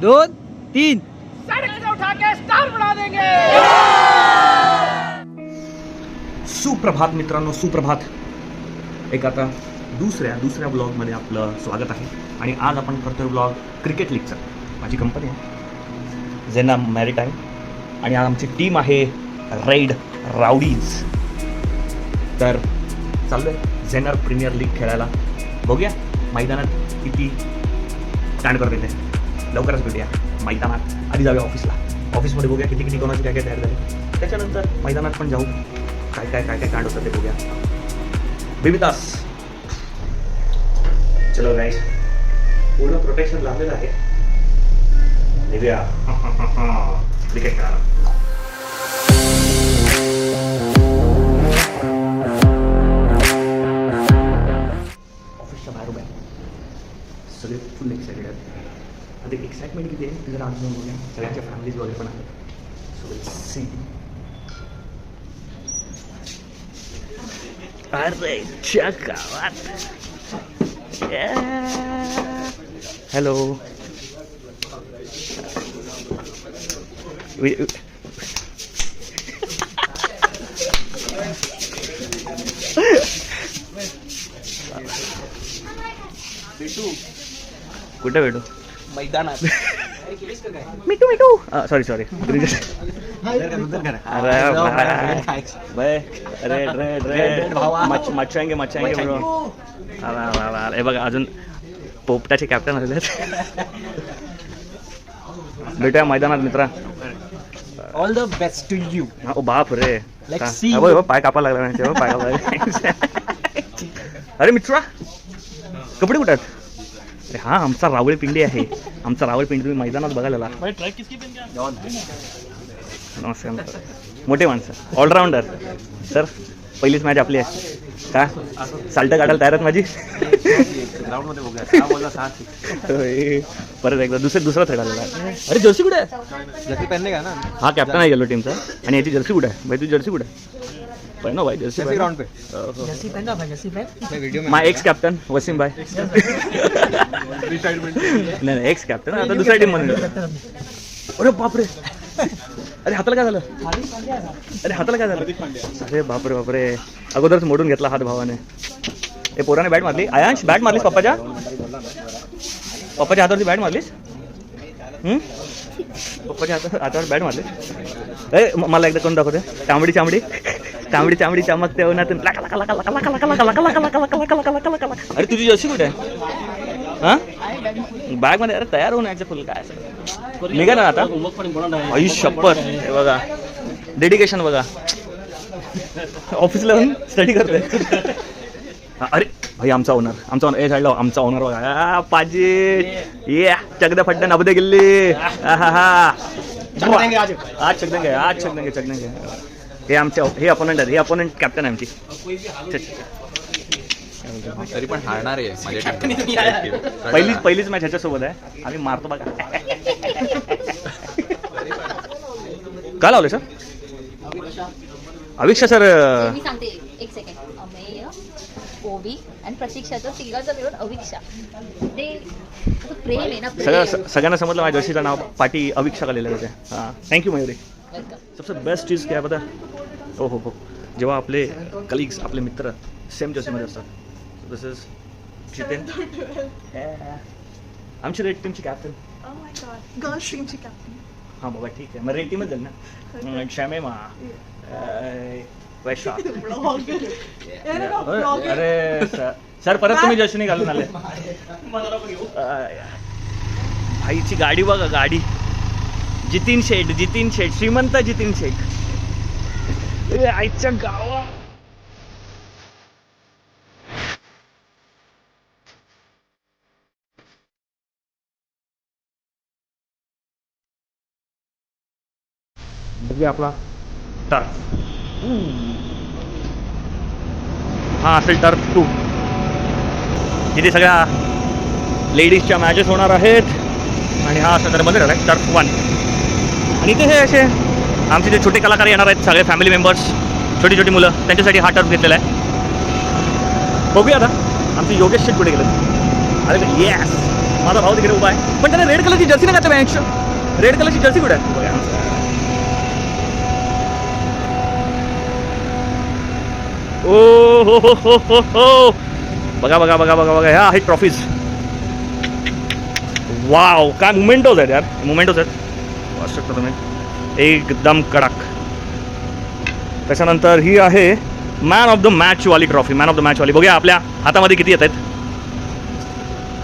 2 3 सड़क से उठा के स्टार बना देंगे। सुप्रभात मित्रांनो, सुप्रभात. एक आता दुसऱ्या ब्लॉगमध्ये आपलं स्वागत आहे. आणि आज आपण करतोय ब्लॉग क्रिकेट लीगचा. माझी कंपनी आहे झेना मॅरिटाईम आणि आज आमची टीम आहे रेड राउडीज. तर चाललोय झेनर प्रीमियर लीग खेळायला. बघूया मैदानात किती स्टँड करते ते. लवकरच भेटूया मैदानात. आधी जाऊया ऑफिसमध्ये बघूया किती कोणाची काय तयार झाली. त्याच्यानंतर मैदानात पण जाऊ, काय कांड होतं ते बघूया. बेबीतास चलो गाईस, पूर्ण प्रोटेक्शन लावलेलं आहे. निघूया क्रिकेट खेळायला. ऑफिसच्या बाहेर उभा आहे, सगळे फुल एक्साइटेड आहेत. आता एक्साइटमेंट किती आहे ते जरा अनुभव बघूया. सगळ्यांच्या फॅमिलीज वगैरे पण आहेत. So let's see. अरे गावात हॅलो. कुठे भेटू? मैदानात. मिठू सॉरी मच्छांगे ब्रो. हे बघा अजून पोपटाचे कॅप्टन आलेले आहेत. भेटूया मैदानात मित्रा. All the best to you. ओ बाप रे, Let's see. पाय कापा लागला पाय कापा. अरे मित्रा, कपडे कुठे आहेत? अरे हा, आमचा रावळ पिंडी आहे. आमचा रावळ पिंडी तुम्ही मैदानात बघायला. नमस्कार. मोठे माणसं, ऑलराऊंडर. सर पहिलीच मॅच आपली आहे का? साल्ट काढायला तयार आहेत माझी. परत एकदा दुसरा थर्ड आलेला. अरे जर्सी कुठे आहे? जर्सी पहनने का ना. हा कॅप्टन आहे येलो टीमचा. आणि याची जर्सी कुठे आहे भाई? तुझी जर्सी कुठे आहे? पहिला भाई जर्सी ग्राउंड पे. जर्सी पहना भाई, जर्सी पहन. वीडियो में माय एक्स कॅप्टन वसीम भाई. नाही एक्स कॅप्टन, आता दुसऱ्या टीम मध्ये. अरे बापरे, अरे हाताला काय झालं? अरे बापरे, अगोदरच मोडून घेतला हात भावाने. हे पोराने बॅट मारली. आयांश बॅट मारलीस पप्पाच्या हातावरती बॅट मारलीस. पप्पाच्या हातावर बॅट मारलीस. ए मला एकदा कोण दाखवते. तांबडी चमकते उन्हातून. अरे तुझी जर्सी कुठे आहे? हा बॅग मध्ये. अरे तयार होऊन यायचं फुल. काय निघा ना आता. आयुष शपथ. हे बघा डेडिकेशन बघा. ऑफिसला येऊन स्टडी करते. अरे भाई आमचा ओनर ए साईडला आमचा ओनर बघा. पाजी ये चकदा फड्डा नबदे गेल्ली. आज चक देंगे. हे आमचे हे अपोनंट आहेत. हे अपोनंट कॅप्टन आहे आमची. तरी पण हारणार आहे. पहिलीच मॅच ह्याच्यासोबत आहे. आम्ही मारतो बघा. काय लावले सर? अविक्षा सर. मी सांगते एक सेकंड. अमेय, ओवी आणि प्रतीक्षाचं तिघाचं मिळून अविक्षा. ते प्रेम आहे ना. सगळ्यांना समजलं माझ्या जर्सीचं नाव पाटी अविक्षा काढलेलं होते. हां थँक्यू मयुरी. सबसे बेस्ट चीज क्या पता? हो जेव्हा आपले कलिग्स, आपले मित्र सेम जर्सीमध्ये असतात. दिस इज जितेन, आमची रेड टीमची कॅप्टन. गर्ल्स टीमची कॅप्टन. हां बाबा ठीक आहे, मग रेड टीमच जाईल ना. शॅमेमा वैशा. अरे सर परत तुम्ही जर्सी नाही घालून आले. भाईची गाडी बघा, गाडी. जितीन शेठ, श्रीमंत जितीन शेठ. आईच्या गावा. बघूया आपला टर्फ. हा असेल टर्फ 2. तिथे सगळ्या लेडीजच्या मॅचेस होणार आहेत. आणि हा असं तर मध्ये राहिला आहे टर्फ 1. आणि इथे हे असे आमचे जे छोटे कलाकार येणार आहेत, सगळे फॅमिली मेंबर्स, छोटी मुलं, त्यांच्यासाठी हा टर्फ घेतलेला आहे. बघूया आता आमचे योगेश शेट कुठे गेले. अरे येस माझा भाऊ तिकडे उभा आहे, पण त्याने रेड कलरची जर्सी नाही घातली मॅच. रेड कलरची जर्सी कुठे आहे? ओ हो हो हो हो हो, बघा बघा बघा बघा बघा, ह्या आहेत ट्रॉफीज. वाव, काय मुमेंटोज आहेत यार, मुमेंटोज आहेत, वाचू शकता तुम्ही, एकदम कडक. त्याच्यानंतर ही आहे मॅन ऑफ द मॅच वाली trophy, man of the match वाली. बघूया आपल्या हातामध्ये किती येत आहेत.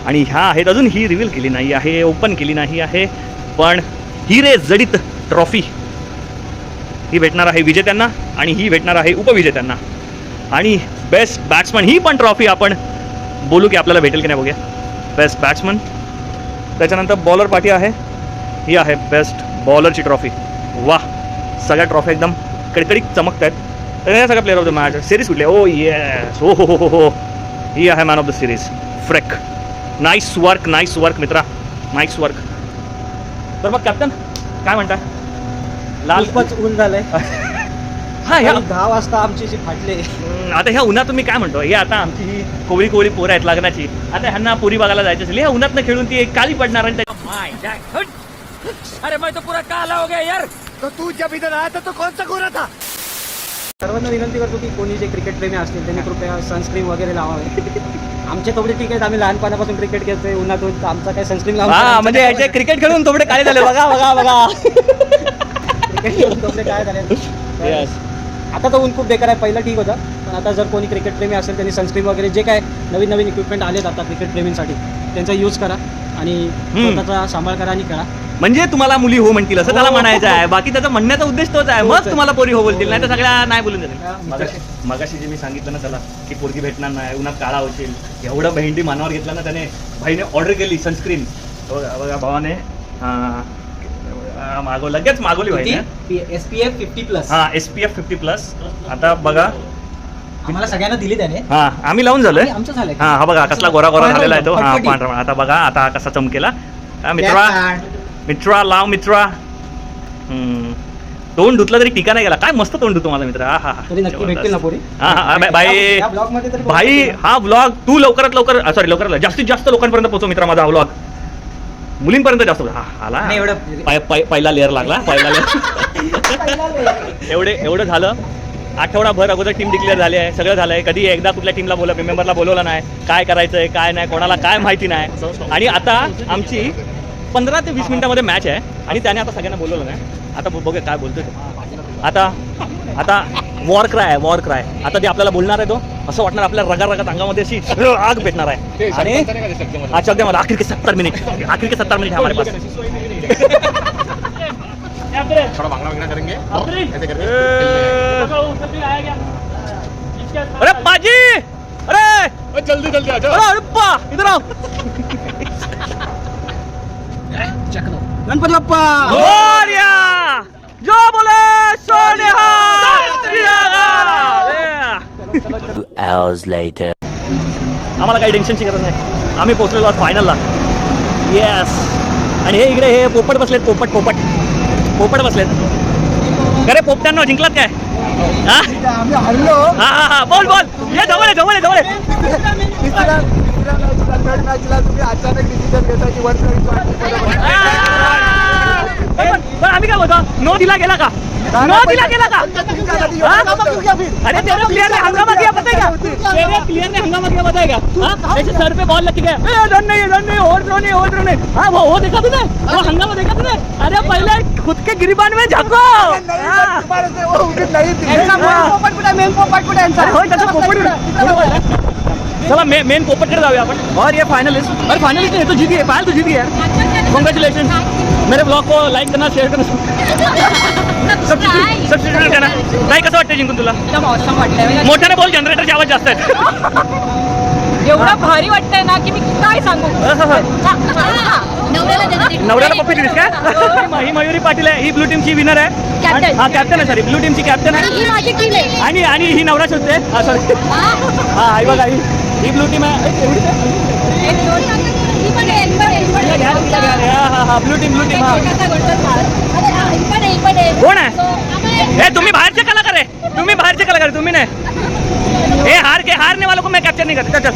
आणि ह्या आहेत, अजून ही रिव्हील केली नाही आहे, ओपन केली नाही आहे, पण हिरे जडित ट्रॉफी ही भेटणार आहे विजेत्यांना आणि ही भेटणार आहे उपविजेत्यांना. आणि बेस्ट बॅट्समन ही पण ट्रॉफी आपण बोलू की आपल्याला भेटेल की नाही, बघूया. बेस्ट बॅट्समन, त्याच्यानंतर बॉलर पार्टी आहे, ही आहे बेस्ट बॉलरची ट्रॉफी. वा, सगळ्या ट्रॉफी एकदम कडकडीत चमकत आहेत. तर हे सगळं player of the match. Series कुठली? ओ येस, हो हो हो हो, ही आहे man of the series, freak. Nice work मित्रा, नाईस वर्क. तर मग कॅप्टन काय म्हणताय? लाल खूपच ऊन झालंय. हा, ह्या 10 वाजता आमची जी फाटले. आता ह्या उन्हात तुम्ही काय म्हणतो? हे आता आमची ही कोवळी कोवळी पोरं आहेत लग्नाची, आता ह्यांना पोरी बघायला जायचं असेल, ह्या उन्हात खेळून ती काळी पडणार. आणि अरे मैं तो पूरा काला हो गया यार. तो तू जब इधर आया था तो कौन सा गोरा था? सर्वांना विनंती करतो की कोणी जे क्रिकेट प्रेमी असतील त्यांनी कृपया सनस्क्रीन वगैरे लावावे. आमचे थोडे ठीक आहेत, आम्ही लहानपणापासून क्रिकेट खेळतोय उन्हातून, तर आमचा काही सनस्क्रीन हा, म्हणजे याचे क्रिकेट खेळून थोडे काळे झाले, बघा बघा बघा. क्रिकेट खेळून थोडे काय झाले. Yes. आता तर ऊन खूप बेकार आहे, पहिलं ठीक होतं, पण आता जर कोणी क्रिकेट प्रेमी असेल त्यांनी सनस्क्रीन वगैरे जे काय नवीन नवीन इक्विपमेंट आलेत आता क्रिकेट प्रेमींसाठी त्यांचा यूज करा आणि स्वतःचा सांभाळ करा आणि खेळा. म्हणजे तुम्हाला मुली हो म्हणतील असं त्याला म्हणायचं आहे, बाकी त्याचा म्हणण्याचा उद्देश तोच आहे. मग तुम्हाला पोरी हो बोलतील, नाही तर सगळ्या नाही बोलून जातील. मगाशी जे मी सांगितलं ना त्याला की पोरगी भेटणार नाही, उन्हात काळा होतील, एवढं भेंडी मानावर घेतला ना त्याने, भाईने ऑर्डर केली सनस्क्रीन. बघा भावाने लगेच मागवली भाई. SPF 50+. हा, SPF 50+. आता बघा आम्हाला सगळ्यांना दिली त्याने. हा, आम्ही लावून झालोय. आमचं झालंय. हा हा, बघा कसला गोरा गोरा झालेला आहे तो. हा, पांढरा. आता बघा आता कसा चमकेला. मित्रा लाव मित्रा. तोंड धुतलं तरी टीका नाही गेला. काय मस्त तोंड धुतो माझा मित्र. हा हा, तरी नक्की भेटतील ना पोरी. हा भाई, भाई हा ब्लॉग तू लवकरात लवकर, सॉरी लवकरात जास्तीत जास्त लोकांपर्यंत पोहोचव मित्रा माझा हा ब्लॉग, मुलींपर्यंत जास्त. आला पहिला लेअर लागला, पहिला लेअर. एवढं झालं. आठवडाभर अगोदर टीम डिक्लेअर झाली आहे, सगळं झालंय. कधी एकदा कुठल्या टीमला मेंबरला बोलवलं नाही, काय करायचंय काय नाही, कोणाला काय माहिती नाही. आणि आता आमची 15 ते 20 मिनिटामध्ये मॅच आहे आणि त्याने आता सगळ्यांना बोलवलं नाही. आता बघूया काय बोलतोय. आता वॉर क्राय आता ते आपल्याला बोलणार आहे तो, असं वाटणार आपल्या रगात अंगामध्ये अशी आग भेटणार आहे. आणि चकद्यामध्ये आखिर के 70 मिनिट है हमारे पास. थोड़ा भागना वगैरह करेंगे ऐसे करके. अरे पाजी, अरे जल्दी जल्दी आ जाओ. अरे पा, इधर आओ. गणपती बाप्पा मोरया. जो बोले सोनिहा. आम्हाला काही टेन्शनची गरज नाही, आम्ही पोहोचलेलो आहोत फायनलला. येस. आणि हे इकडे हे पोपट बसलेत, पोपट बसलेत. अरे पोपट्यांना जिंकलात काय? आम्ही हरलो. हा, बोल ये जवळ तुम्ही अचानक डिसिजन घेता की पण आम्ही काय बोलतो, नो दिला गेला का? अरे तेरे प्लेयर ने हंगामा किया, पता है क्या? तेरे प्लेयर ने हंगामा किया, पता है क्या? ऐसे सर पे बॉल लग गया, रन नहीं, और थ्रो नहीं. हाँ वो देखा तूने, वो हंगामा देखा तूने? अरे पहले खुद के गिरिबान में झाको. चला मेन पोपटकडे जाऊया आपण. और ये फाइनलिस्ट, और फाइनलिस्ट ने तो जीत गए, पायल तो जीत गया. कॉन्ग्रेचुलेशन. मेरे ब्लॉग को लाईक करना, शेअर करना, सबस्क्राईब करना. नाही कसं वाटतं जिंकून तुला? awesome वाटतंय. मोठ्याने बोल, जनरेटरचे आवाज जास्त आहेत. एवढं भारी वाटतंय ना की मी काय सांगू. नवऱ्याला पप्पी दिलीस का? ही मयुरी पाटील आहे, ही ब्लू टीमची विनर आहे. हा कॅप्टन आहे, सॉरी ब्लू टीमची कॅप्टन आहे. आणि ही नवरा शोधते. हा सॉरी, हा आई बघा, ही ब्लू टीम आहे. हा ब्लू टीम. कोण आहे हे? तुम्ही बाहेरचे कलाकार आहे, तुम्ही नाही. हे हारने वालों को मैं कैप्चर नहीं करता. चल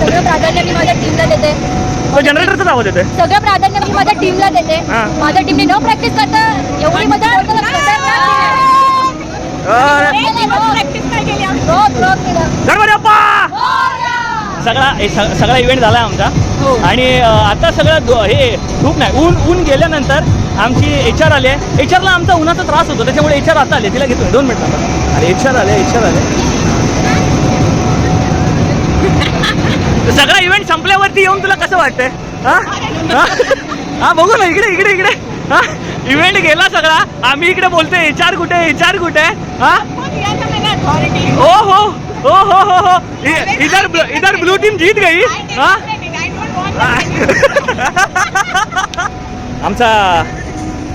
सगळं प्राधान्य मी माझ्या टीमला देते. तो जनरेटरचाच आवाज येतोय. सगळं प्राधान्य मी माझ्या टीमला देते. हा. माझ्या टीमने न प्रॅक्टिस करता एवढी मजा गणपती बाप्पा! सगळा इव्हेंट झाला आमचा आणि आता सगळं हे खूप नाही ऊन गेल्यानंतर आमची HR आली आहे. HRला आमचा उन्हाचा त्रास होतो त्याच्यामुळे HR आता आले. तिला घेतो 2 मिनिट. अरे HR आले. सगळा इव्हेंट संपल्यावरती येऊन तुला कसं वाटतंय? हा बघू ना इकडे हा इव्हेंट गेला सगळा. आम्ही इकडे बोलतोय HR कुठे हा हो इधर ब्लू टीम जीत गई. हा आमचा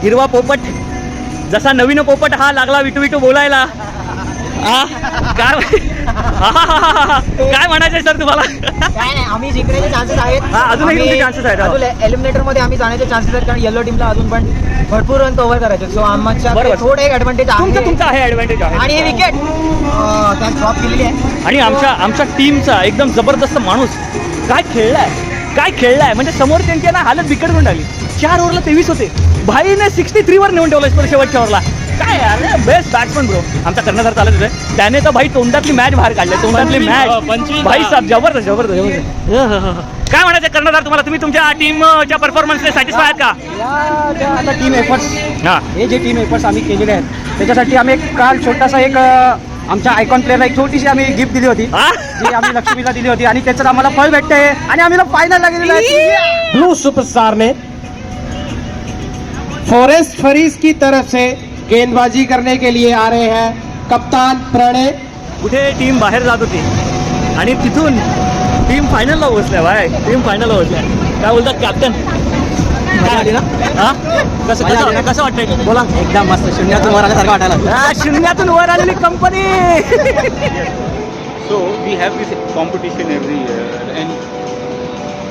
हिरवा पोपट जसा नवीन पोपट हा लागला विटू बोलायला. काय म्हणायचंय सर तुम्हाला? काय नाही, आम्ही जिंकण्याचे चान्सेस आहेत. अजूनही तुमचे चान्सेस आहेत. अजून एलिमिनेटर मध्ये आम्ही जाण्याचे चान्सेस आहेत कारण येलो टीमला अजून पण भरपूर रन कव्हर करायचे. सो आमच्या थोडं एक ॲडव्हान्टेज आहे. तुमचा आहे ॲडव्हान्टेज आहे. आणि हे विकेट त्यात ड्रॉप केलेली आहे. आणि आमच्या टीमचा एकदम जबरदस्त माणूस काय खेळलाय म्हणजे समोर त्यांची ना हालत बिकट करून टाकली. 4 ओव्हरला 23 होते. भाईने 63 नेऊन ठेवलं शेवटच्या ओव्हरला. काय यार बेस्ट बॅट्समन ब्रो. आमचा कर्णधार चालत होते त्याने तर भाई तोंडातली मॅच बाहेर काढली. तोंडातली मॅच भाई साहेब जबरदस्त. काय म्हणायचं कर्णधार तुम्हाला? तुम्ही तुमच्या टीमच्या परफॉर्मन्सने सॅटिस्फाय आहेत का? आता टीम एफर्ट्स हां हे जे टीम एफर्ट्स आम्ही केलेले आहेत त्याच्यासाठी आम्ही काल छोटासा एक आमच्या आयकॉन प्लेअरला एक छोटीशी आम्ही गिफ्ट दिली होती जी आम्ही लक्ष्मीला दिली होती आणि त्याचं आम्हाला फळ भेटतंय आणि आम्ही फायनलला गेलेलो आहे. ब्लू सुपरस्टार ने फॉरेस्ट फरीज की तरफ से गेंदबाजी करने के लिए आ रहे हैं कप्तान प्रणय. कुठे टीम बाहेर जात होती आणि तिथून टीम फायनलला पोहोचल्या. काय बोलतात कॅप्टन? कसं वाटतंय? बोला. एकदम मस्त. शून्यातून वर आल्यासारखं वाटायला. शून्यातून वर आलेली company. So we have this competition every year and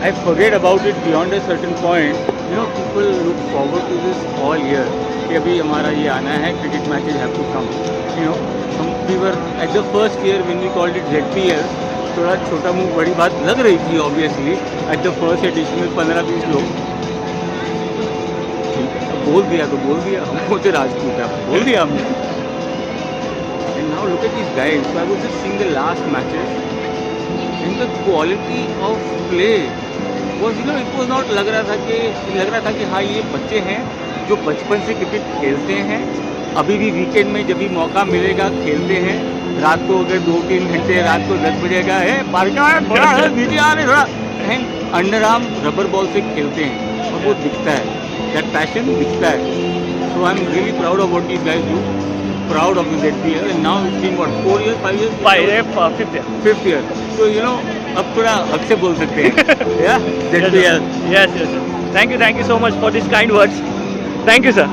I forget about it beyond a certain point. You know, people look forward to this all year. कि अभी हमारा ये आना है, cricket matches have to come. You know, we were at the first year when we called it ZPL. थोड़ा छोटा मुँह बड़ी बात लग रही थी obviously. At the first edition में 15-20 लोग बोल दिया हमको तो राजपूत है बोल दिया हमने. And now look at these guys. So I was just seeing the last matches and the quality of play was, you know, it was not लग रहा था कि हाँ ये बच्चे हैं जो बचपन से क्रिकेट खेलते हैं. अभी भी वीकेंड में जब भी मौका मिलेगा खेलते हैं. रात को अगर 2-3 घंटे रात को 10 बजेगा नीचे आ रहे थोड़ा अंडर आर्म रबर बॉल से खेलते हैं और वो दिखता है. That passion दिखता है. So I'm really proud of what these guys do. Proud of this ZPL. And now it's been what, 4 years, 5 years? 5th year. So you know, अब थोड़ा हक से बोल सकते हैं. Yeah, ZPL. Yes. Thank you so much for these kind words. Thank you sir.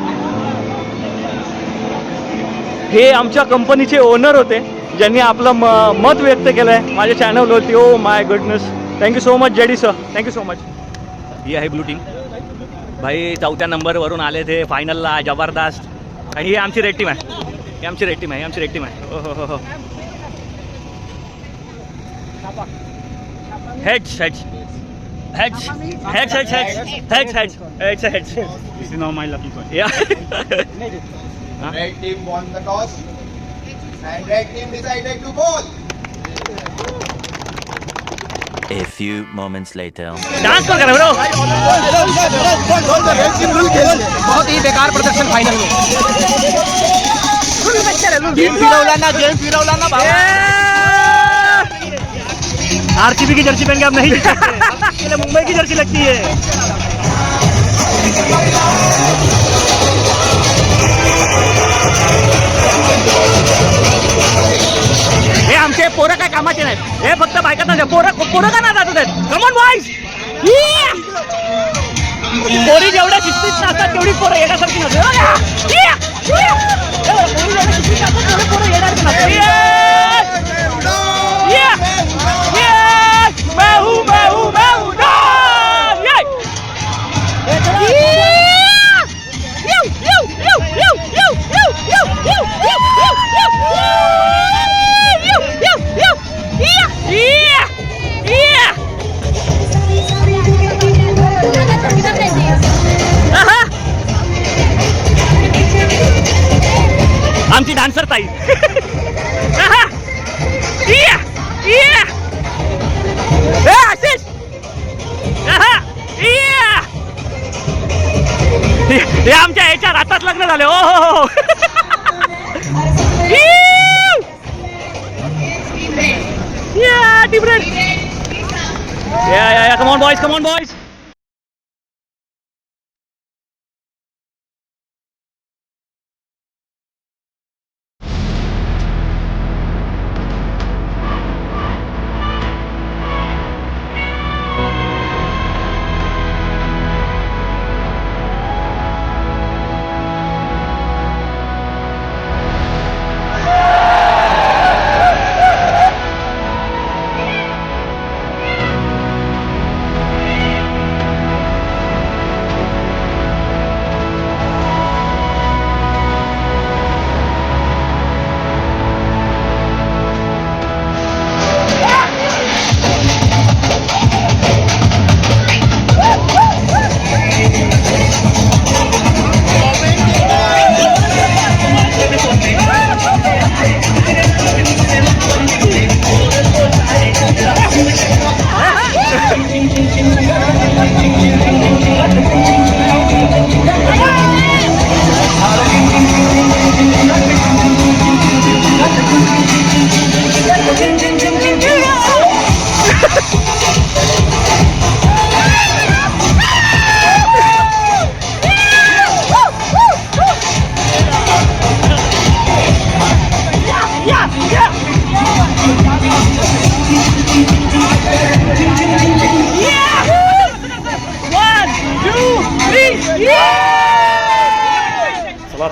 हे आमच्या कंपनीचे owner होते ज्यांनी आपलं मत व्यक्त केलं आहे माझ्या चॅनलवरती. Oh my goodness. Thank you so much JD sir. Thank you so much. ही आहे ब्लू टीम. भाई 4थ्या नंबरवरून आले ते फायनलला. जबरदस्त. आणि ही आमची रेड टीम आहे. हो. Heads. This is now my lucky point. Yeah. Red team won the toss and red team decided to bowl. A few moments later. Dance तो करो ब्रो. बहुत ही बेकार प्रदर्शन फाइनल में. गेम फिरवला ना भाई. आरसीबी की जर्सी पहन के आप नहीं जीत सकते. मुंबई की जर्सी लगती है. हे आमचे पोरं काय कामाचे नाहीत. हे फक्त बायकात पोरं का ना जात आहेत. Come on boys. पोरी जेवढ्या शिस्तीत नसतात तेवढी पोरं येण्यासारखी नसतात. पोरं येण्यासारखी नसतात. ताई. आहा. या. या. ए, आशिष. आहा. या. हे आमच्या याच्या रातात लग्न झाले. ओ हो. Yeah, different. Yeah. Come on, boys.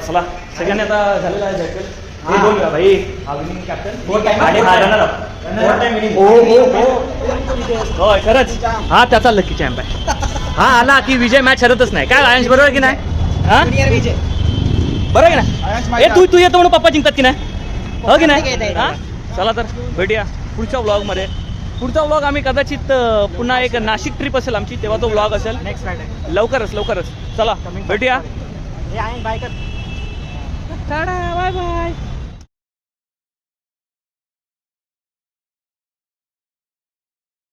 चला सगळ्यांनी आता झालेला आहे जॅकेट. हे बोल का भाई, हा विनिंग कॅप्टन आणि हा रनर अप. होय खरंच हा त्याचा लकी चॅम्प आहे. हा आला की विजय मॅच हरतच नाही. काय आयंश बरोबर की नाही? हा बरोबर की नाही? ए तू येतो म्हणून पप्पा जिंकतात की नाही? हो की नाही? हा चला तर भेटूया पुढच्या व्लॉगमध्ये. पुढचा व्लॉग आम्ही कदाचित पुन्हा एक नाशिक ट्रिप असेल आमची, तेव्हा तो व्लॉग असेल नेक्स्ट फ्रायडे लवकरच. चला भेटूया. हे आहे बाय कर. Tata bye bye.